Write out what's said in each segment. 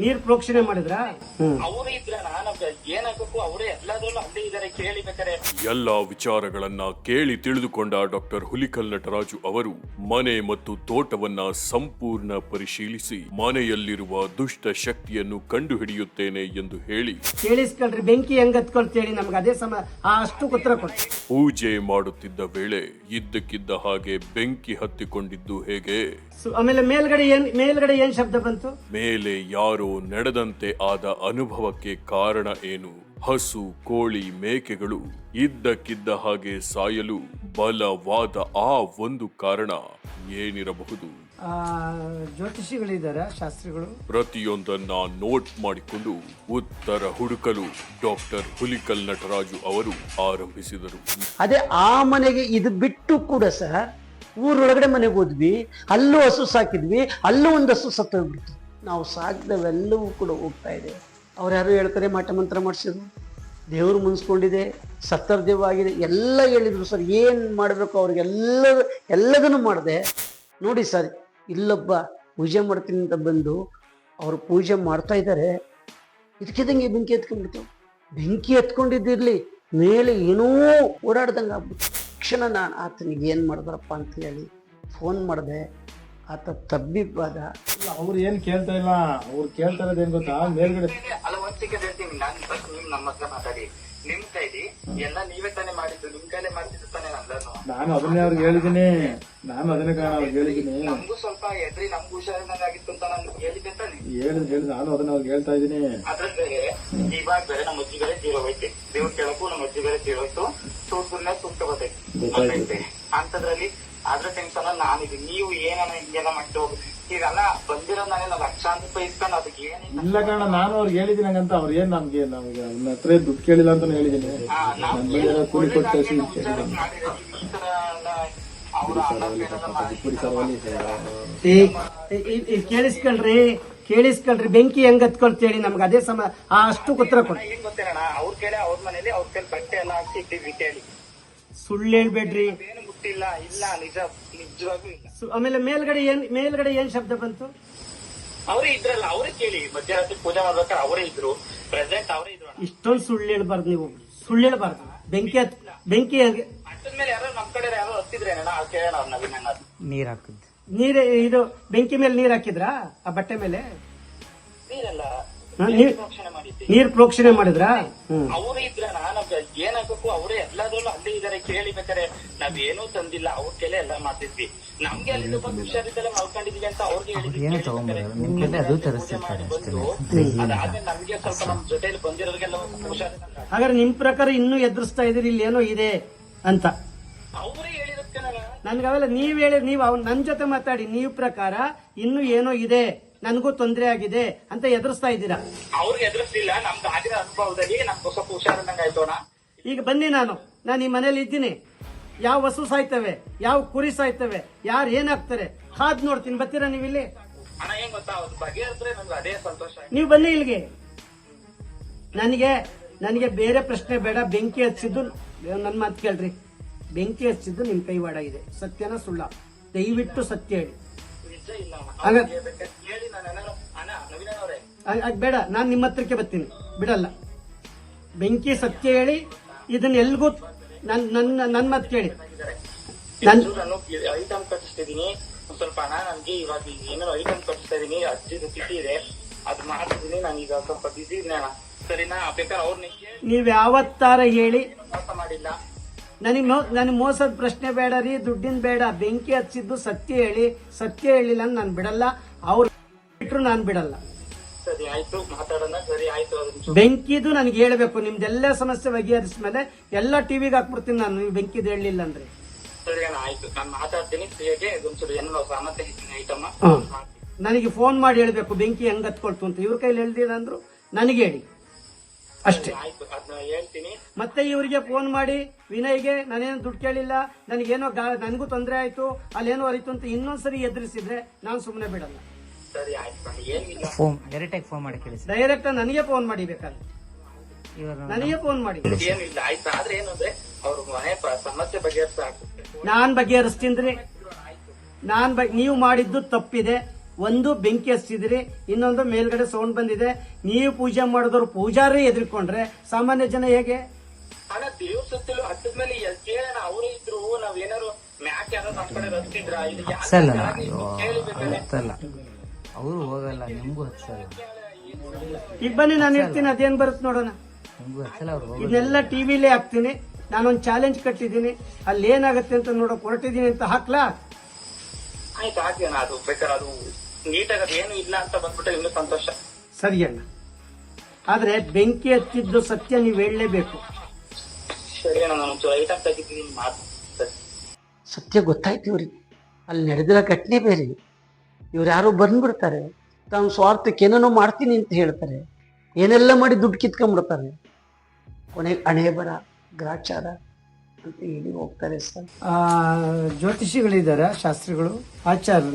ನೀರ್ ಪ್ರೋಕ್ಷಣೆ ಮಾಡಿದ್ರ ಅವರು ಇದ್ರ ನಮ್ಗೆ ಏನಾಗಬೇಕು ಅವರೇ ಎಲ್ಲದರಲ್ಲೂ ಅಲ್ಲೇ ಇದಾರೆ ಕೇಳಿ ಬೇಕಾರೆ. ಎಲ್ಲಾ ವಿಚಾರಗಳನ್ನ ಕೇಳಿ ತಿಳಿದುಕೊಂಡ ಡಾಕ್ಟರ್ ಹುಲಿಕಲ್ ನಟರಾಜು ಅವರು ಮನೆ ಮತ್ತು ತೋಟವನ್ನ ಸಂಪೂರ್ಣ ಪರಿಶೀಲಿಸಿ ಮನೆಯಲ್ಲಿರುವ ದುಷ್ಟ ಶಕ್ತಿಯನ್ನು ಕಂಡುಹಿಡಿಯುತ್ತೇನೆ ಎಂದು ಹೇಳಿ ಕೇಳಿಸ್ಕೊಳ್ರಿ ಬೆಂಕಿ ಹೆಂಗ್ ಹತ್ಕೊಳ್ತೇಳಿ ನಮ್ಗೆ ಅದೇ ಸಮ ಅಷ್ಟು ಉತ್ತರ ಕೊಡ್ರಿ. ಪೂಜೆ ಮಾಡುತ್ತಿದ್ದ ವೇಳೆ ಇದ್ದಕ್ಕಿದ್ದ ಹಾಗೆ ಬೆಂಕಿ ಹತ್ತಿಕೊಂಡಿದ್ದು ಹೇಗೆ, ಆಮೇಲೆ ಮೇಲ್ಗಡೆ ಏನ್ ಶಬ್ದ ಬಂತು? ಮೇಲೆ ಯಾರೋ ನಡೆದಂತೆ ಆದ ಅನುಭವಕ್ಕೆ ಕಾರಣ ಏನು? ಹಸು, ಕೋಳಿ, ಮೇಕೆಗಳು ಇದ್ದಕ್ಕಿದ್ದ ಹಾಗೆ ಸಾಯಲು ಬಲವಾದ ಆ ಒಂದು ಕಾರಣ ಏನಿರಬಹುದು? ಜ್ಯೋತಿಷಿಗಳಿದ್ದಾರೆ, ಶಾಸ್ತ್ರಿಗಳು. ಪ್ರತಿಯೊಂದನ್ನ ನೋಟ್ ಮಾಡಿಕೊಂಡು ಉತ್ತರ ಹುಡುಕಲು ಡಾಕ್ಟರ್ ಹುಲಿಕಲ್ ನಟರಾಜು ಅವರು ಆರಂಭಿಸಿದರು. ಅದೇ ಆ ಮನೆಗೆ ಇದು ಬಿಟ್ಟು ಕೂಡ ಸರ್ ಊರೊಳಗಡೆ ಮನೆಗೆ ಹೋದ್ವಿ, ಅಲ್ಲೂ ಹಸು ಸಾಕಿದ್ವಿ, ಅಲ್ಲೂ ಒಂದು ಹಸು ಸತ್ತೋಗ್ಬಿಡ್ತು. ನಾವು ಸಾಕಿದವೆಲ್ಲವೂ ಕೂಡ ಹೋಗ್ತಾ ಇದೆ. ಅವ್ರು ಯಾರು ಹೇಳ್ತಾರೆ ಮಾಟ ಮಂತ್ರ ಮಾಡಿಸಿದ್ರು, ದೇವರು ಮುನ್ಸ್ಕೊಂಡಿದೆ, ಸತ್ತರ್ದೇವ ಆಗಿದೆ ಎಲ್ಲ ಹೇಳಿದ್ರು ಸರ್. ಏನು ಮಾಡಬೇಕು ಅವ್ರಿಗೆ ಎಲ್ಲದನ್ನು ಮಾಡಿದೆ. ನೋಡಿ ಸರ್, ಇಲ್ಲೊಬ್ಬ ಪೂಜೆ ಮಾಡ್ತೀನಿ ಅಂತ ಬಂದು ಅವರು ಪೂಜೆ ಮಾಡ್ತಾ ಇದ್ದಾರೆ, ಇದಕ್ಕಿದ್ದಂಗೆ ಬೆಂಕಿ ಎತ್ಕೊಂಡ್ಬಿಡ್ತು. ಬೆಂಕಿ ಎತ್ಕೊಂಡಿದ್ದಿರ್ಲಿ ಮೇಲೆ ಏನೋ ಓಡಾಡ್ದಂಗೆ ಆಗ್ಬಿಟ್ಟು ತಕ್ಷಣ ನಾನು ಆತನಿಗೆ ಏನು ಮಾಡಿದ್ರಪ್ಪ ಅಂತ ಹೇಳಿ ಫೋನ್ ಮಾಡಿದೆ. ಆತ ತಬ್ಬಿಬ್ಬಾದ. ಅವ್ರು ಏನ್ ಕೇಳ್ತಾ ಇಲ್ಲ, ಅವ್ರು ಕೇಳ್ತಾ ಇರೋದು ಏನ್ ಗೊತ್ತಾ, ಮೇಲ್ಗಡೆ ಅಲ್ಲ ಒಂದ್ ಸೆಕೆಂಡ್ ಹೇಳ್ತೀನಿ. ನಾನು ಫಸ್ಟ್ ನಿಮ್ ನಮ್ಮ ಹತ್ರ ಮಾತಾಡಿ. ನಿಮ್ ಕೈಲಿ ಎಲ್ಲ ನೀವೇ ತಾನೇ ಮಾಡಿದ್ದು, ನಿಮ್ ಕೈಲೇ ಮಾಡ್ತಿದ್ದು ತಾನೇ ಎಲ್ಲಾನು. ನಾನು ಅದನ್ನೇ ಅವ್ರಿಗೆ ಹೇಳಿದೀನಿ, ನಾನು ಅದನ್ನೇ ಕಾರಣ ಅವ್ರಿಗೆ ಹೇಳಿದೀನಿ. ನಮಗೂ ಸ್ವಲ್ಪ ಎದ್ರಿ ನಮ್ಗೂ ಹುಷಾರಿನಾಗಿತ್ತು ಅಂತ ನಾನು ಹೇಳಿದ್ದೆ ತಾನೆ. ಹೇಳಿದ್ ನಾನು ಅದನ್ನ ಅವ್ರಿಗೆ ಹೇಳ್ತಾ ಇದೀನಿ. ಅದ್ರ ಬೇರೆ ಇವಾಗ ಬೇರೆ ನಮ್ಮ ಅಜ್ಜಿ ಬೇರೆ ತೀರೋಗೈತೆ, ದೇವ್ರ ಕೇಳಕ್ಕೂ ನಮ್ಮ ಅಜ್ಜಿ ಬೇರೆ ತೀರೋಯ್ತು. ಸೂಟ್ಗುನ್ನ ಸುತ್ತಗೋತೈತೆ ಅಂತದ್ರಲ್ಲಿ ಅದ್ರ ಟೆನ್ಷನ್ ನಾನಿದ್ದೀನಿ. ನೀವು ಏನಾನ ಹಿಂಗೆಲ್ಲ ಮಾಡಿ ಹೋಗಿ ಈಗೆಲ್ಲ ಬಂದಿರೋ ನಾನೇನು ಲಕ್ಷಾಂತರ ರೂಪಾಯಿ ಇಸ್ಕೊಂಡು ಅದಕ್ಕೆ ಏನಿಲ್ಲ. ಇಲ್ಲ ಕಾರಣ ನಾನು ಅವ್ರಿಗೆ ಹೇಳಿದೀನಿ ಹಂಗಂತ. ಅವ್ರು ಏನ್ ನಮ್ಗೆ ನನ್ನ ಹತ್ರ ದುಡ್ಡು ಕೇಳಿಲ್ಲ ಅಂತ ಹೇಳಿದೀನಿ. ಕೂಲಿ ಕೊಟ್ಟು ಕಳಿಸಿ ಈ ತರ ಅವ್ರ ಕೇಳಿಸ್ಕೊಳ್ರಿ ಬೆಂಕಿ ಹೆಂಗ್ ಹತ್ಕೊಳ್ತೇಳಿ ನಮ್ಗೆ ಅದೇ ಸಮ ಅಷ್ಟು ಉತ್ತರ ಕೊಡ್ರಿ. ಏನ್ ಗೊತ್ತೇನಣ್ಣ, ಅವ್ರ ಕೇಳಿ ಅವ್ರ ಮನೇಲಿ ಅವ್ರ ಕೈಲಿ ಬಟ್ಟೆ ಎಲ್ಲ ಹಾಕಿ ಇಟ್ಟಿದ್ವಿ ಕೇಳಿ. ಸುಳ್ಳು ಹೇಳ್ಬೇಡ್ರಿ. ಏನು ಮುಟ್ಟಿಲ್ಲ, ಇಲ್ಲ ನಿಜವಾಗೂ ಇಲ್ಲ. ಆಮೇಲೆ ಮೇಲ್ಗಡೆ ಏನ್ ಶಬ್ದ ಬಂತು? ಅವರೇ ಇದ್ರಲ್ಲ, ಅವರೇ ಕೇಳಿ. ಮಧ್ಯರಾತ್ರಿ ಪೂಜೆ ಮಾಡ್ಬೇಕಾದ್ರೆ ಅವರೇ ಇದ್ರು, ಪ್ರೆಸೆಂಟ್ ಅವರೇ ಇದ್ರು. ಇಷ್ಟೊಂದು ಸುಳ್ಳು ಹೇಳ್ಬಾರ್ದು, ನೀವು ಸುಳ್ಳು ಹೇಳ್ಬಾರ್ದು. ಬೆಂಕಿ ಅಟ್ಟದ ಮೇಲೆ ಯಾರೋ ನಮ್ ಕಡೆ ಯಾರೋ ಹತ್ತಿದ್ರೇನ ಕೇಳೋಣ ಅವ್ರ ನವೀನ. ನೀರ್ ಇದು ಬೆಂಕಿ ಮೇಲೆ ನೀರ್ ಹಾಕಿದ್ರಾ ಆ ಬಟ್ಟೆ ಮೇಲೆ? ನೀರಲ್ಲ, ಪ್ರೋಕ್ಷಣೆ ಮಾಡಿದ್ವಿ. ನೀರ್ ಪ್ರೋಕ್ಷಣೆ ಮಾಡಿದ್ರಾ? ಅವರೇ ಇದ್ರಣ್ಣ, ನಮ್ಗೆ ಏನಾಗಬೇಕು ಅವರೇ ಎಲ್ಲದರಲ್ಲೂ ಅಲ್ಲೇ ಇದಾರೆ ಕೇಳಿ ಬೇಕಾರೆ. ನಾವೇನೂ ತಂದಿಲ್ಲ, ಅವ್ರ ಕೆಲೆ ಎಲ್ಲ ಮಾಡ್ತಿದ್ವಿ. ನಮ್ಗೆ ಅಲ್ಲಿ ತುಂಬಾ ಹುಷಾರಿದ್ದೆಲ್ಲ ಮಲ್ಕೊಂಡಿದೀವಿ ಅಂತ ಅವ್ರಿಗೆ ಹೇಳಿದ್ವಿ. ಅದಾದ್ಮೇಲೆ ನಮ್ಗೆ ಸ್ವಲ್ಪ ನಮ್ ಜೊತೆಲಿ ಬಂದಿರೋರಿಗೆಲ್ಲ ಹುಷಾರಿಲ್ಲ. ಹಾಗಾದ್ರೆ ನಿಮ್ ಪ್ರಕಾರ ಇನ್ನೂ ಎದುರಿಸ್ತಾ ಇದೀರಿ ಇಲ್ಲಿ ಏನೋ ಇದೆ ಅಂತ? ಅವರೇ ಹೇಳಿರುತ್ತೆ. ನನ್ಗೆ ಅವೆಲ್ಲ ನೀವು ನನ್ ಜೊತೆ ಮಾತಾಡಿ. ನೀವು ಪ್ರಕಾರ ಇನ್ನೂ ಏನೋ ಇದೆ, ನನ್ಗೂ ತೊಂದರೆ ಆಗಿದೆ ಅಂತ ಎದುರಿಸ್ತಾ ಇದ್ದೀರಾ. ಅವ್ರಿಗೆ ಎದುರಿಸ್ಲಿಲ್ಲ, ನಮ್ದು ಆಗಿರೋ ಅನುಭವದಲ್ಲಿ ನಮ್ಗೆ ಸ್ವಲ್ಪ ಹುಷಾರಿದ್ದಂಗೆ ಆಯ್ತೋಣ. ಈಗ ಬನ್ನಿ, ನಾನು ಈ ಮನೇಲಿ ಇದ್ದೀನಿ. ಯಾವ ಹಸು ಸಾಯ್ತವೆ, ಯಾವ ಕುರಿ ಸಾಯ್ತವೆ, ಯಾರು ಏನಾಗ್ತಾರೆ ಕಾದ್ ನೋಡ್ತೀನಿ. ಬರ್ತೀರಾ ನೀವು ಇಲ್ಲಿ? ಅಣ್ಣ ಏನ್ ಗೊತ್ತಾ, ಅವ್ರ ಬಗೆಹರಿದ್ರೆ ನಮ್ಗೆ ಅದೇ ಸಂತೋಷ. ನೀವು ಬನ್ನಿ ಇಲ್ಲಿಗೆ. ನನಗೆ ಬೇರೆ ಪ್ರಶ್ನೆ ಬೇಡ. ಬೆಂಕಿ ಹಚ್ಚಿದ್ದು ನನ್ನ ಮಾತು ಕೇಳ್ರಿ. ಬೆಂಕಿ ಹಚ್ಚಿದ್ದು ನಿಮ್ ಕೈವಾಡ ಇದೆ. ಸತ್ಯನ ಸುಳ್ಳ? ದಯವಿಟ್ಟು ಸತ್ಯ ಹೇಳಿ. ನಿಜ ಇಲ್ಲ ಹೇಳಿ. ನಾನು ಅಣ್ಣ ನವೀನ ಅವರೇ ಬೇಡ, ನಾನ್ ನಿಮ್ಮ ಹತ್ರಕ್ಕೆ ಬರ್ತೀನಿ, ಬಿಡಲ್ಲ. ಬೆಂಕಿ ಸತ್ಯ ಹೇಳಿ. ಇದನ್ನ ಎಲ್ಗೂ ನನ್ ಮಾತು ಕೇಳಿ. ನಾನು ಐಟಮ್ ಕಟ್ಟಿಸ್ತಿದೀನಿ ಸ್ವಲ್ಪ ಹಣ. ನನ್ಗೆ ಇವಾಗ ಏನೋ ಐಟಮ್ ಕಟ್ಟಿಸ್ತಾ ಇದೀನಿ, ಅಜ್ಜಿದು ತಿಥಿ ಇದೆ, ಅದ್ ಮಾಡ್ತಿದೀನಿ. ನಾನು ಈಗ ಸ್ವಲ್ಪ ಬಿಸಿ ಇದ್ದೀನಿ ಅಣ್ಣ, ಸರಿನಾ? ಬೇಕಾದ್ರೆ ಅವ್ರನ್ನ ನೀವ್ ಯಾವತ್ತಾರ ಹೇಳಿ. ಮೋಸ ಮಾಡಿಲ್ಲ. ನನಗೆ ಮೋಸದ ಪ್ರಶ್ನೆ ಬೇಡ ರೀ, ದುಡ್ಡಿನ ಬೇಡ. ಬೆಂಕಿ ಹಚ್ಚಿದ್ದು ಸತ್ಯ ಹೇಳಿ. ಸತ್ಯ ಹೇಳಿಲ್ಲ ನಾನು ಬಿಡಲ್ಲ. ಅವ್ರು ಬಿಟ್ರು ನಾನು ಬಿಡಲ್ಲ. ಸರಿ ಆಯ್ತು, ಮಾತಾಡೋಣ. ಸರಿ ಆಯ್ತು. ಬೆಂಕಿದು ನನಗೆ ಹೇಳ್ಬೇಕು. ನಿಮ್ದೆಲ್ಲ ಸಮಸ್ಯೆ ಬಗೆಹರಿಸ್ಮೇಲೆ ಎಲ್ಲ ಟಿವಿಗೆ ಹಾಕ್ಬಿಡ್ತೀನಿ ನಾನು, ನೀವು ಬೆಂಕಿದು ಹೇಳಲಿಲ್ಲ ಅಂದ್ರೆ. ಸರಿ ಅಣ್ಣ ಆಯ್ತು, ನಾನು ಮಾತಾಡ್ತೀನಿ. ಫ್ರೀಯಾಗೆ ಒಂಚೂರು ಏನೋ ಸಾಮರ್ಥ್ಯ ಹೆಚ್ಚಿನ ಐಟಮ್ ನನಗೆ ಫೋನ್ ಮಾಡಿ ಹೇಳ್ಬೇಕು ಬೆಂಕಿ ಹೆಂಗ್ ಹತ್ಕೊಳ್ತು ಅಂತ. ಇವ್ರ ಕೈಲಿ ಹೇಳ್ದಿಲ್ಲ ಅಂದ್ರು ನನಗೆ ಹೇಳಿ ಅಷ್ಟೇ. ಆಯ್ತು, ಅದನ್ನ ಹೇಳ್ತೀನಿ. ಮತ್ತೆ ಇವರಿಗೆ ಫೋನ್ ಮಾಡಿ ವಿನಯ್ಗೆ ನಾನೇನು ದುಡ್ಡು ಕೇಳಿಲ್ಲ, ನನಗೇನೋ ನನಗೂ ತೊಂದರೆ ಆಯ್ತು, ಅಲ್ಲೇನೋ ಅರಿತು ಅಂತ ಇನ್ನೊಂದ್ಸರಿ ಎದುರಿಸಿದ್ರೆ ನಾನು ಸುಮ್ಮನೆ ಬಿಡಲ್ಲ. ಸರಿ ಆಯ್ತು, ಏನಿಲ್ಲ. ಡೈರೆಕ್ಟ್ ನನಗೆ ಫೋನ್ ಮಾಡಿ, ಬೇಕಾದ್ರೆ ನನಗೆ ಫೋನ್ ಮಾಡಿ. ಏನಿಲ್ಲ ಆಯ್ತು. ಆದ್ರೆ ಏನು ಅಂದ್ರೆ ಅವ್ರ ಮನೆ ಸಮಸ್ಯೆ ಬಗೆಹರಿಸ ನಾನ್ ಬಗೆಹರಿಸ್ತೀನಿ. ನೀವು ಮಾಡಿದ್ದು ತಪ್ಪಿದೆ. ಒಂದು ಬೆಂಕಿ ಹಚ್ಚಿದ್ರಿ, ಇನ್ನೊಂದು ಮೇಲ್ಗಡೆ ಸೌಂಡ್ ಬಂದಿದೆ. ನೀವು ಪೂಜೆ ಮಾಡಿದವ್ರು ಪೂಜಾರಿ ಎದ್ರಿಕೊಂಡ್ರೆ ಸಾಮಾನ್ಯ ಜನ ಹೇಗೆ? ಅಣ್ಣ ದೇವ್ರ ಸುತ್ತಲೂ ಹತ್ತದ ಮೇಲೆ ಕೇಳೋಣ, ಅವರೇ ಇದ್ರು, ನಾವೇನಾರು ಮ್ಯಾಕ್ ಯಾರೋ ನಮ್ ಕಡೆ ರಸ್ತಿದ್ರ ಅವರು ಹೋಗಲ್ಲ, ನಿಮ್ಗೂ ಹಚ್ಚಲ್ಲ. ಈಗ ಬನ್ನಿ ನಾನು ಇರ್ತೀನಿ, ಅದೇನ್ ಬರುತ್ತೆ ನೋಡೋಣ. ನಿಮ್ಗೂ ಹಚ್ಚಲ್ಲ, ಅವ್ರು ಹೋಗಲ್ಲ. ಇದನ್ನೆಲ್ಲ ಟಿವಿಲೇ ಹಾಕ್ತೀನಿ. ನಾನೊಂದು ಚಾಲೆಂಜ್ ಕಟ್ಟಿದ್ದೀನಿ, ಅಲ್ಲಿ ಏನಾಗುತ್ತೆ ಅಂತ ನೋಡಕ್ ಹೊರಟಿದ್ದೀನಿ ಅಂತ ಹಾಕ್ಲಾ? ಆಯ್ತು ಹಾಕಿ ಅಣ್ಣ, ಅದು ಬೇಕಾದ್ರೆ ಅದು ನೀಟಾಗಿ ಅದು ಏನು ಇಲ್ಲ ಅಂತ ಬಂದ್ಬಿಟ್ರೆ ಇನ್ನೂ ಸಂತೋಷ. ಸರಿ ಅಣ್ಣ, ಆದ್ರೆ ಬೆಂಕಿ ಹತ್ತಿದ್ದು ಸತ್ಯ ನೀವು ಹೇಳಲೇಬೇಕು. ಸರಿ ಅಣ್ಣ, ನಾನು ಒಂಚೂರು ಐಟಮ್ ತೆಗಿದ್ದೀನಿ ಮಾತು. ಸತ್ಯ ಗೊತ್ತಾಯ್ತು ಇವ್ರಿಗೆ. ಅಲ್ಲಿ ನಡೆದಿರೋ ಘಟನೆ ಬೇರೆ. ಇವ್ರು ಯಾರೋ ಬಂದ್ಬಿಡ್ತಾರೆ, ತಾವು ಸ್ವಾರ್ಥಕ್ಕೆ ಏನೇನೋ ಮಾಡ್ತೀನಿ ಅಂತ ಹೇಳ್ತಾರೆ, ಏನೆಲ್ಲ ಮಾಡಿ ದುಡ್ಡು ಕಿತ್ಕೊಂಡ್ಬಿಡ್ತಾರೆ. ಕೊನೆಗೆ ಹಣೆ ಬರ ಗ್ರಾಚಾರ ಅಂತ ಹೇಳಿ ಹೋಗ್ತಾರೆ ಸರ್. ಜ್ಯೋತಿಷಿಗಳಿದ್ದಾರೆ, ಶಾಸ್ತ್ರಿಗಳು, ಆಚಾರ್ಯರು.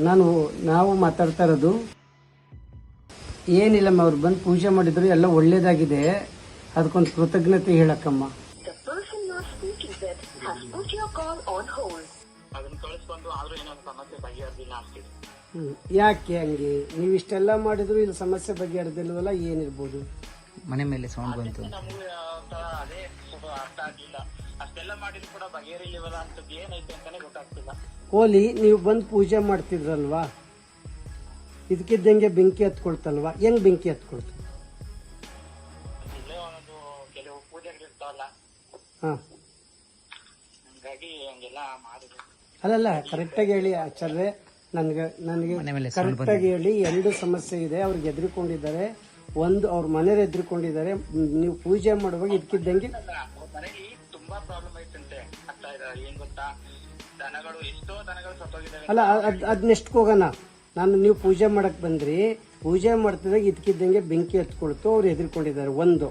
ನಾವು ಮಾತಾಡ್ತಾ ಇರೋದು ಏನಿಲ್ಲಮ್ಮ, ಅವ್ರು ಬಂದು ಪೂಜೆ ಮಾಡಿದ್ರು, ಎಲ್ಲ ಒಳ್ಳೇದಾಗಿದೆ, ಅದಕ್ಕೊಂದು ಕೃತಜ್ಞತೆ ಹೇಳಕ್ಕಮ್ಮ. ಅದನ್ನ ಕಳಿಸ್ಕೊಂಡು ಆದ್ರೂ ಏನಾದ್ರು ಸಮಸ್ಯೆ ಬಗೆಹರಿದಿಲ್ಲ ಅಂತೀವಿ. ಯಾಕೆ ಹಂಗೆ? ನೀವು ಇಷ್ಟೆಲ್ಲ ಮಾಡಿದ್ರು ಇಲ್ಲಿ ಸಮಸ್ಯೆ ಬಗೆಹರಿದಿಲ್ವಲ್ಲ, ಏನಿರ್ಬೋದು? ಮನೆ ಮೇಲೆ ಸೌಂಡ್ ಬಂತು. ನಮ್ಗೆ ಅದೇ ಸ್ವಲ್ಪ ಅರ್ಥ ಆಗ್ಲಿಲ್ಲ. ಅಷ್ಟೆಲ್ಲ ಮಾಡಿದ್ರು ಕೂಡ ಬಗೆಹರಿಲಿವಲ್ಲ ಅಂತದ್ದು ಏನೈತೆ ಅಂತಾನೆ ಗೊತ್ತಾಗ್ತಿಲ್ಲ. ಹೋಲಿ ನೀವು ಬಂದು ಪೂಜೆ ಮಾಡ್ತಿದ್ರಲ್ವಾ, ಇದಕ್ಕಿದ್ದಂಗೆ ಬೆಂಕಿ ಹತ್ಕೊಳ್ತಲ್ವಾ? ಹೆಂಗ್ ಬೆಂಕಿ ಹತ್ಕೊಳ್ತ? ಇಲ್ಲೇ ಒಂದು ಕೆಲವು ಪೂಜೆಗಳಿರ್ತಾವಲ್ಲ, ಹಾ, ಹಂಗಾಗಿ ಹಂಗೆಲ್ಲ ಮಾಡಿದ್ರು. ಅಲ್ಲಲ್ಲ, ಕರೆಕ್ಟಾಗಿ ಹೇಳಿ ಆಚಾರ್ಯ, ನನಗೆ ಕರೆಕ್ಟಾಗಿ ಹೇಳಿ. ಎರಡು ಸಮಸ್ಯೆ ಇದೆ, ಅವ್ರಿಗೆ ಎದ್ರಿಕೊಂಡಿದ್ದಾರೆ. ಒಂದು ಅವ್ರ ಮನೆಯವ್ರು ಎದ್ರಿಕೊಂಡಿದ್ದಾರೆ, ನೀವು ಪೂಜೆ ಮಾಡುವಾಗ ಇದಕ್ಕಿದ್ದಂಗೆ ಅವ್ರ ಮನೇಲಿ ತುಂಬಾ ಪ್ರಾಬ್ಲಮ್ ಐತಂತೆ. ಆಗ್ತಾ ಇದೆ ಏನ್ ಗೊತ್ತಾ, ದನಗಳು ಎಷ್ಟೋ ದನಗಳು ಸತ್ತೋಗಿದ್ದಾವೆ. ಅಲ್ಲ, ಅದನ್ನೆಷ್ಟು ಹೋಗೋಣ. ನೀವು ಪೂಜೆ ಮಾಡಕ್ ಬಂದ್ರಿ, ಪೂಜೆ ಮಾಡ್ತಿದಾಗ ಇದಕ್ಕಿದ್ದಂಗೆ ಬೆಂಕಿ ಹತ್ಕೊಳ್ತು, ಅವ್ರು ಎದ್ರಿಕೊಂಡಿದ್ದಾರೆ. ಒಂದು,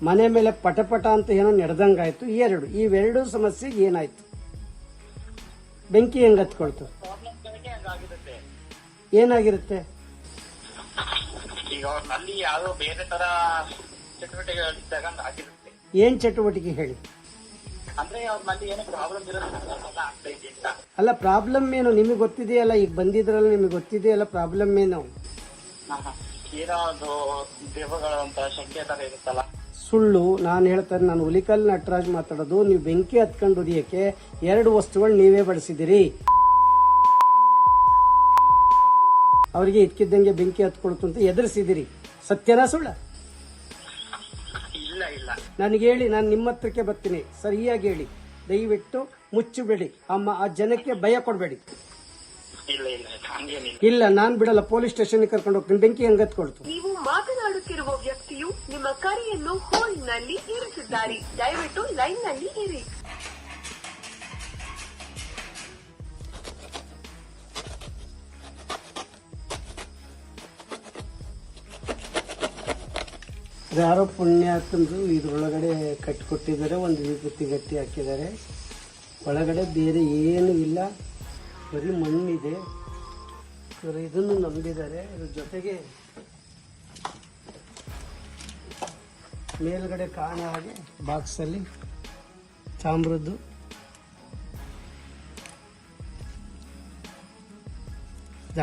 ಮನೆ ಮೇಲೆ ಪಟಪಟ ಅಂತ ಏನೋ ನಡೆದಂಗಾಯ್ತು. ಇವೆರಡು ಸಮಸ್ಯೆಗೆ ಏನಾಯ್ತು? ಬೆಂಕಿ ಹೆಂಗ್ ಹತ್ಕೊಳ್ತು? ಹಂಗಾಗಿರುತ್ತೆ. ಏನಾಗಿರುತ್ತೆ? ಈಗ ಅವ್ರ ನಲ್ಲಿ ಯಾವ್ದೋ ಬೇರೆ ತರ ಚಟುವಟಿಕೆಗಳಿದ್ದಾಗ ಆಗಿರುತ್ತೆ. ಏನ್ ಚಟುವಟಿಕೆ ಹೇಳಿ? ಅಂದ್ರೆ ಅವ್ರ ನಲ್ಲಿ ಏನೋ ಪ್ರಾಬ್ಲಮ್ ಇರೋದ್ರಿಂದ ಆಗ್ತೈತಿ ಅಂತ. ಅಲ್ಲ, ಪ್ರಾಬ್ಲಮ್ ಏನು ನಿಮಗೆ ಗೊತ್ತಿದೆಯಲ್ಲ, ಈಗ ಬಂದಿದ್ರಲ್ಲ, ನಿಮಗೆ ಗೊತ್ತಿದೆಯಲ್ಲ ಪ್ರಾಬ್ಲಮ್ ಏನು? ಏನೋ ಅದು ದೇವಗಳ ಅಂತ ಶಂಕೆ ತರ ಇರುತ್ತಲ್ಲ. ಸುಳ್ಳು. ನಾನು ಹೇಳ್ತಾರೆ, ನಾನು ಹುಲಿಕಲ್ ನಟರಾಜ್ ಮಾತಾಡೋದು. ನೀವು ಬೆಂಕಿ ಹತ್ಕೊಂಡು ಉರಿಯಕ್ಕೆ 2 ವಸ್ತುಗಳು ನೀವೇ ಬಳಸಿದಿರಿ. ಅವರಿಗೆ ಇದ್ಕಿದ್ದಂಗೆ ಬೆಂಕಿ ಹತ್ಕೊಳ್ತು ಅಂತ ಎದುರಿಸಿದಿರಿ. ಸತ್ಯನಾ ಸುಳ್ಳ? ಇಲ್ಲ ಇಲ್ಲ, ನನಗೆ ಹೇಳಿ, ನಾನು ನಿಮ್ಮ ಹತ್ರಕ್ಕೆ ಬರ್ತೀನಿ. ಸರಿಯಾಗಿ ಹೇಳಿ, ದಯವಿಟ್ಟು ಮುಚ್ಚಬೇಡಿ. ಆ ಜನಕ್ಕೆ ಭಯ ಕೊಡಬೇಡಿ. ಇಲ್ಲ ಇಲ್ಲ ಹಂಗೇನಿಲ್ಲ. ಇಲ್ಲ, ನಾನ್ ಬಿಡಲ್ಲ, ಪೊಲೀಸ್ ಸ್ಟೇಷನ್ಗೆ ಕರ್ಕೊಂಡು ಹೋಗ್ತೀನಿ. ಬೆಂಕಿ ಹೆಂಗ್ ಹತ್ಕೊಳ್ತು? ನೀವು ಮಾತನಾಡುತ್ತಿರುವ ವ್ಯಕ್ತಿಯು ನಿಮ್ಮ ಕರೆಯನ್ನು ಹೋಲ್ಡ್ ನಲ್ಲಿ ಇರಿಸಿದ್ದಾರೆ. ದಯವಿಟ್ಟು ಲೈನ್ ನಲ್ಲಿ ಇರಿ. ಯಾರೋ ಪುಣ್ಯಾತ್ಮರು ಇದ್ರೊಳಗಡೆ ಕಟ್ಟಿಕೊಟ್ಟಿದ್ದಾರೆ, ಒಂದು ವಿಭೂತಿ ಗಟ್ಟಿ ಹಾಕಿದ್ದಾರೆ. ಒಳಗಡೆ ಬೇರೆ ಏನು ಇಲ್ಲ, ಬರೀ ಮಣ್ಣಿದೆ. ಇವರು ಇದನ್ನು ನಂಬಿದ್ದಾರೆ. ಇದ್ರ ಜೊತೆಗೆ ಮೇಲ್ಗಡೆ ಕಾಣೋ ಹಾಗೆ ಬಾಕ್ಸಲ್ಲಿ ತಾಮ್ರದ್ದು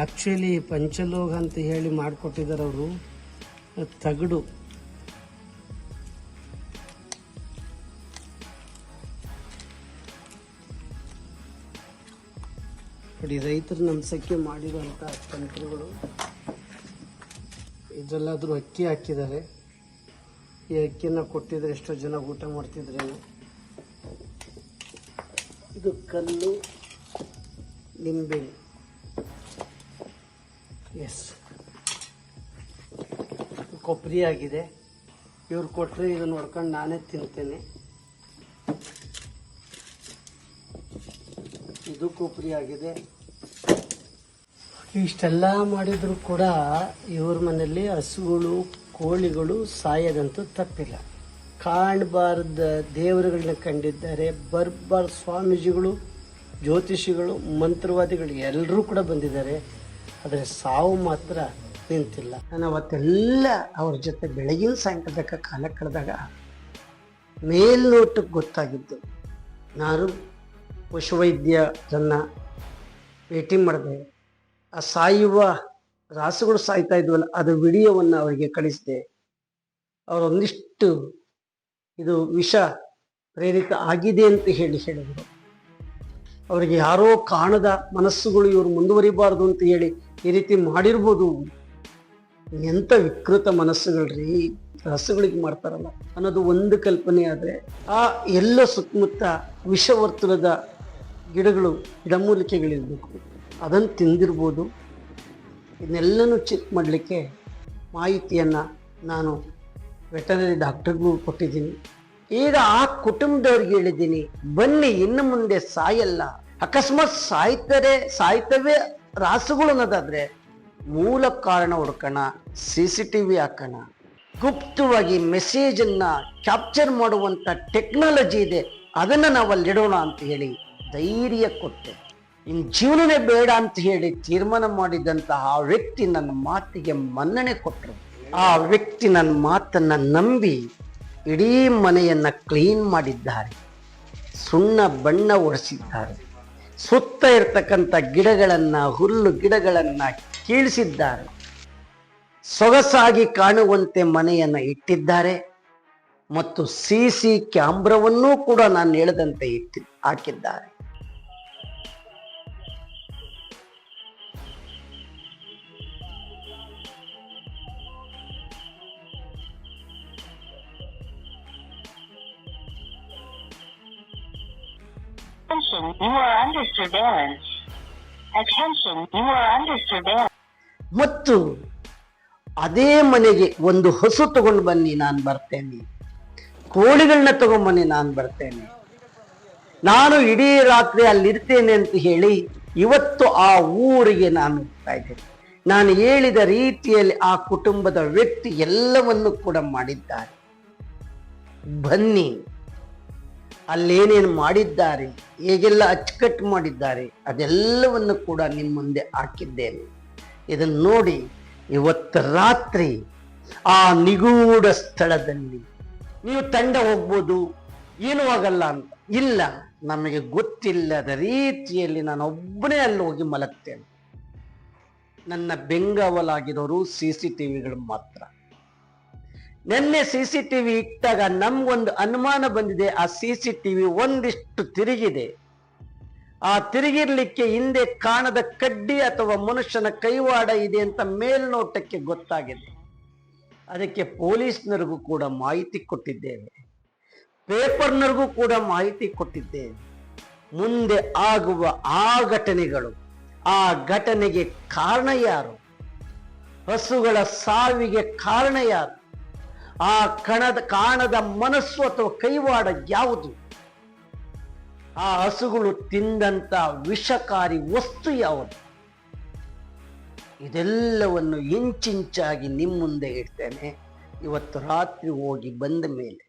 ಆಕ್ಚುಲಿ ಪಂಚಲೋಹ ಅಂತ ಹೇಳಿ ಮಾಡಿಕೊಟ್ಟಿದ್ದಾರೆ ಅವರು. ತಗಡು ನೋಡಿ, ರೈತರು ನಂಬಿಸಕ್ಕೆ ಮಾಡಿರುವಂಥ ತಂತ್ರಗಳು. ಇದೆಲ್ಲಾದ್ರೂ ಅಕ್ಕಿ ಹಾಕಿದ್ದಾರೆ. ಈ ಅಕ್ಕಿನ ಕೊಟ್ಟಿದ್ರೆ ಎಷ್ಟೋ ಜನ ಊಟ ಮಾಡ್ತಿದ್ರೇನು. ಇದು ಕಲ್ಲು, ನಿಂಬೆ. ಎಸ್, ಕೊಬ್ಬರಿ ಆಗಿದೆ. ಇವ್ರು ಕೊಟ್ಟರೆ ಇದನ್ನು ನೋಡ್ಕೊಂಡು ನಾನೇ ತಿಂತೇನೆ. ಇದು ಕೊಬ್ಬರಿ ಆಗಿದೆ. ಇಷ್ಟೆಲ್ಲ ಮಾಡಿದ್ರು ಕೂಡ ಇವ್ರ ಮನೆಯಲ್ಲಿ ಹಸುಗಳು, ಕೋಳಿಗಳು ಸಾಯೋದಂತೂ ತಪ್ಪಿಲ್ಲ. ಕಾಣಬಾರ್ದ ದೇವರುಗಳನ್ನ ಕಂಡಿದ್ದಾರೆ. ಬರ್ಬಾರ್ ಸ್ವಾಮೀಜಿಗಳು, ಜ್ಯೋತಿಷಿಗಳು, ಮಂತ್ರವಾದಿಗಳು ಎಲ್ಲರೂ ಕೂಡ ಬಂದಿದ್ದಾರೆ. ಆದರೆ ಸಾವು ಮಾತ್ರ ನಿಂತಿಲ್ಲ. ನಾನು ಅವತ್ತೆಲ್ಲ ಅವ್ರ ಜೊತೆ ಬೆಳಗಿನ ಸಾಯಂಕಾಲದ ಕಾಲ ಕಳೆದಾಗ ಮೇಲ್ನೋಟಕ್ಕೆ ಗೊತ್ತಾಗಿದ್ದು, ನಾನು ಪಶುವೈದ್ಯರನ್ನು ಭೇಟಿ ಮಾಡಿದೆ. ಆ ಸಾಯುವ ರಾಸುಗಳು ಸಾಯ್ತಾ ಇದ್ವಲ್ಲ ಅದು ವಿಡಿಯೋವನ್ನು ಅವರಿಗೆ ಕಳಿಸಿದೆ. ಅವರೊಂದಿಷ್ಟು ಇದು ವಿಷ ಪ್ರೇರಿತ ಆಗಿದೆ ಅಂತ ಹೇಳಿದರು. ಅವರಿಗೆ ಯಾರೋ ಕಾಣದ ಮನಸ್ಸುಗಳು ಇವರು ಮುಂದುವರಿಬಾರದು ಅಂತ ಹೇಳಿ ಈ ರೀತಿ ಮಾಡಿರ್ಬೋದು. ಎಂಥ ವಿಕೃತ ಮನಸ್ಸುಗಳ್ರಿ ರಸಗಳಿಗೆ ಮಾಡ್ತಾರಲ್ಲ ಅನ್ನೋದು ಒಂದು ಕಲ್ಪನೆ. ಆದರೆ ಆ ಎಲ್ಲ ಸುತ್ತಮುತ್ತ ವಿಷವರ್ತುಲದ ಗಿಡಗಳು ಗಿಡಮೂಲಿಕೆಗಳಿರಬೇಕು, ಅದನ್ನು ತಿಂದಿರ್ಬೋದು. ಇದನ್ನೆಲ್ಲನೂ ಚೆಕ್ ಮಾಡಲಿಕ್ಕೆ ಮಾಹಿತಿಯನ್ನು ನಾನು ವೆಟನರಿ ಡಾಕ್ಟರ್ಗೂ ಕೊಟ್ಟಿದ್ದೀನಿ. ಈಗ ಆ ಕುಟುಂಬದವ್ರಿಗೆ ಹೇಳಿದ್ದೀನಿ, ಬನ್ನಿ ಇನ್ನು ಮುಂದೆ ಸಾಯಲ್ಲ. ಅಕಸ್ಮಾತ್ ಸಾಯ್ತವೆ ರಾಸುಗಳು ಅನ್ನೋದಾದ್ರೆ ಮೂಲ ಕಾರಣ ಹುಡ್ಕೋಣ, CCTV ಹಾಕೋಣ, ಗುಪ್ತವಾಗಿ ಮೆಸೇಜನ್ನು ಕ್ಯಾಪ್ಚರ್ ಮಾಡುವಂಥ ಟೆಕ್ನಾಲಜಿ ಇದೆ, ಅದನ್ನು ನಾವು ಅಲ್ಲಿಡೋಣ ಅಂತ ಹೇಳಿ ಧೈರ್ಯ ಕೊಟ್ಟೆ. ಇನ್ನು ಜೀವನನೇ ಬೇಡ ಅಂತ ಹೇಳಿ ತೀರ್ಮಾನ ಮಾಡಿದಂತಹ ಆ ವ್ಯಕ್ತಿ ನನ್ನ ಮಾತಿಗೆ ಮನ್ನಣೆ ಕೊಟ್ಟರು. ಆ ವ್ಯಕ್ತಿ ನನ್ನ ಮಾತನ್ನು ನಂಬಿ ಇಡೀ ಮನೆಯನ್ನು ಕ್ಲೀನ್ ಮಾಡಿದ್ದಾರೆ, ಸುಣ್ಣ ಬಣ್ಣ ಹೊಡೆಸಿದ್ದಾರೆ, ಸುತ್ತ ಇರ್ತಕ್ಕಂಥ ಗಿಡಗಳನ್ನು ಹುಲ್ಲು ಗಿಡಗಳನ್ನು ಕೀಳಿಸಿದ್ದಾರೆ, ಸೊಗಸಾಗಿ ಕಾಣುವಂತೆ ಮನೆಯನ್ನು ಇಟ್ಟಿದ್ದಾರೆ ಮತ್ತು CC ಕ್ಯಾಮ್ರಾವನ್ನೂ ಕೂಡ ನಾನು ಹೇಳಿದಂತೆ ಹಾಕಿದ್ದಾರೆ. Attention, you are under surveillance. Attention, you are under surveillance. ಮತ್ತು ಅದೇ ಮನೆಗೆ ಒಂದು ಹಸು ತಗೊಂಡು ಬನ್ನಿ, ನಾನು ಬರ್ತೇನೆ. ಕೋಳಿಗಳನ್ನ ತಗೊಂಡ್ಬನ್ನಿ, ನಾನು ಬರ್ತೇನೆ. ನಾನು ಇಡೀ ರಾತ್ರಿ ಅಲ್ಲಿರ್ತೇನೆ ಅಂತ ಹೇಳಿ ಇವತ್ತು ಆ ಊರಿಗೆ ನಾನು ಹೋಗ್ತಾ ಇದ್ದೇನೆ. ನಾನು ಹೇಳಿದ ರೀತಿಯಲ್ಲಿ ಆ ಕುಟುಂಬದ ವ್ಯಕ್ತಿ ಎಲ್ಲವನ್ನು ಕೂಡ ಮಾಡಿದ್ದಾರೆ. ಬನ್ನಿ, ಅಲ್ಲೇನೇನು ಮಾಡಿದ್ದಾರೆ, ಹೇಗೆಲ್ಲ ಅಚ್ಚುಕಟ್ಟು ಮಾಡಿದ್ದಾರೆ, ಅದೆಲ್ಲವನ್ನು ಕೂಡ ನಿಮ್ಮ ಮುಂದೆ ಹಾಕಿದ್ದೇನೆ. ಇದನ್ನು ನೋಡಿ ಇವತ್ತು ರಾತ್ರಿ ಆ ನಿಗೂಢ ಸ್ಥಳದಲ್ಲಿ ನೀವು ತಂಡ ಹೋಗ್ಬೋದು, ಏನೂ ಆಗಲ್ಲ ಅಂತ. ಇಲ್ಲ, ನಮಗೆ ಗೊತ್ತಿಲ್ಲದ ರೀತಿಯಲ್ಲಿ ನಾನು ಒಬ್ಬನೇ ಅಲ್ಲಿ ಹೋಗಿ ಮಲಗ್ತೇನೆ. ನನ್ನ ಬೆಂಗಾವಲಾಗಿರೋರು CCTVಗಳು ಮಾತ್ರ. ನಿನ್ನೆ CCTV ಇಟ್ಟಾಗ ನಮ್ಗೊಂದು ಅನುಮಾನ ಬಂದಿದೆ, ಆ CCTV ಒಂದಿಷ್ಟು ತಿರುಗಿದೆ. ಆ ತಿರುಗಿರ್ಲಿಕ್ಕೆ ಹಿಂದೆ ಕಾಣದ ಕಡ್ಡಿ ಅಥವಾ ಮನುಷ್ಯನ ಕೈವಾಡ ಇದೆ ಅಂತ ಮೇಲ್ನೋಟಕ್ಕೆ ಗೊತ್ತಾಗಿದೆ. ಅದಕ್ಕೆ ಪೊಲೀಸ್ನರಿಗೂ ಕೂಡ ಮಾಹಿತಿ ಕೊಟ್ಟಿದ್ದೇವೆ, ಪೇಪರ್ನರಿಗೂ ಕೂಡ ಮಾಹಿತಿ ಕೊಟ್ಟಿದ್ದೇವೆ. ಮುಂದೆ ಆಗುವ ಆ ಘಟನೆಗಳು, ಆ ಘಟನೆಗೆ ಕಾರಣ ಯಾರು, ಹಸುಗಳ ಸಾವಿಗೆ ಕಾರಣ ಯಾರು, ಆ ಕಾಣದ ಮನಸ್ಸು ಅಥವಾ ಕೈವಾಡ ಯಾವುದು, ಆ ಹಸುಗಳು ತಿಂದಂತ ವಿಷಕಾರಿ ವಸ್ತು ಯಾವುದು, ಇದೆಲ್ಲವನ್ನು ಇಂಚಿಂಚಾಗಿ ನಿಮ್ಮ ಮುಂದೆ ಇಡ್ತೇನೆ. ಇವತ್ತು ರಾತ್ರಿ ಹೋಗಿ ಬಂದ ಮೇಲೆ